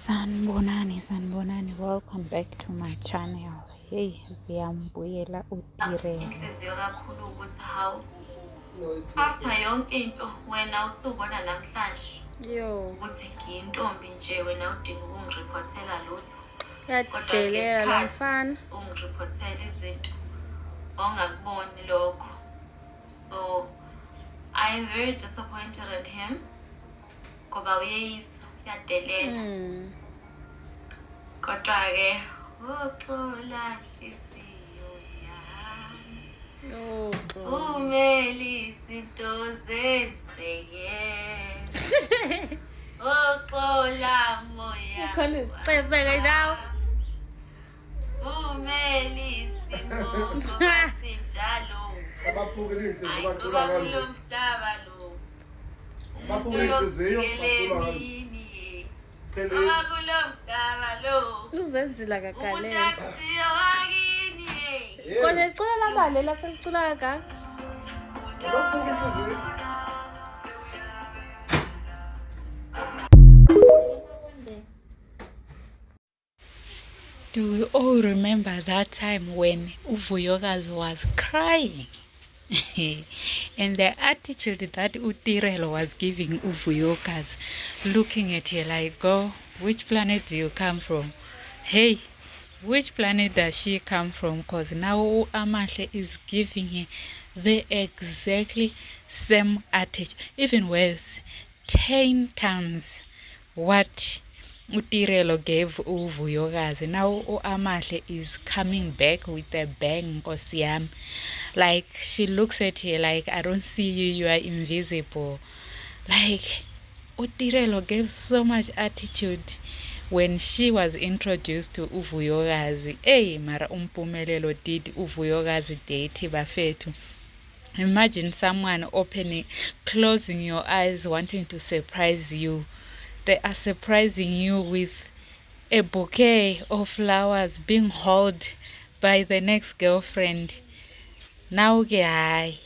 Sanibonani, welcome back to my channel. Hey, ziyambuyela uTirelo. Inhliziyo kakhulu ukuthi hawu after yonke into wena usubona namhlanje ukuthi ngiyintombi nje wena udinga ukungiriphothela lutho kodwa ngesikhathi ungiriphothela izinto ongakuboni lokho. So I am very disappointed in him ngoba uyeyisa uyadelela kodwa-ke uxola hliziyo yami umele izinto zenzeke uxola moya umele isimo ngoba sinjalo ayikuba kulo mhlaba lo umuntu yokufikele mini ngoba kulo mhlaba lo uzenzile umuntu akusiyo wakini kona icula labalela selicula kangaka. Do we all remember that time when Uvuyokazi was crying? And the attitude that Utirelo was giving Uvuyokazi, looking at her like, "Go, which planet do you come from? Hey, which planet does she come from?" Because now Amahle is giving her the exactly same attitude, even worse, 10 times what Utirelo gave Uvuyokazi. Now Amahle is coming back with a bang, Nkosi yami. Like, she looks at her like, "I don't see you, you are invisible." Like, Utirelo gave so much attitude when she was introduced to Uvuyokazi. Hey, mara umpumelelo did Uvuyokazi date bafethu. Imagine someone closing your eyes, wanting to surprise you. They are surprising you with a bouquet of flowers being held by the next girlfriend. Now ke hayi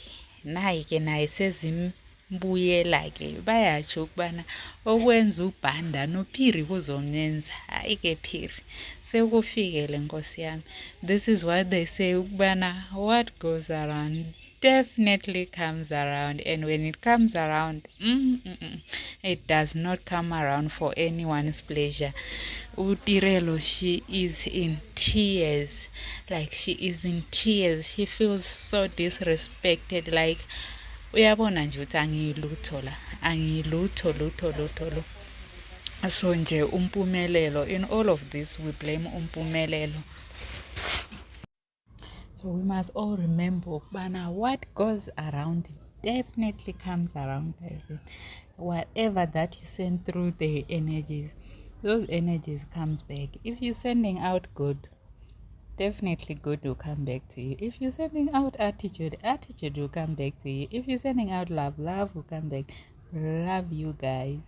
nayi ke naye sezimbuyela ke bayatsho ukubana okwenza uBhanda noPhiri kuzomenza. Hayi ke Phiri sekufikele Nkosi yami. This is what they say ukubana what goes around definitely comes around, and when it comes around it does not come around for anyone's pleasure. Utirelo, she is in tears. Like, she is in tears. She feels so disrespected. Like, uyabona nje ukuthi angilutho la, angilutho lutho. So nje umpumelelo, in all of this we blame umpumelelo. So we must all remember ukubana what goes around definitely comes around, guys. Whatever that you send through the energies, those energies comes back. If you're sending out good, definitely good will come back to you. If you're sending out attitude will come back to you. If you're sending out love will come back. Love you guys.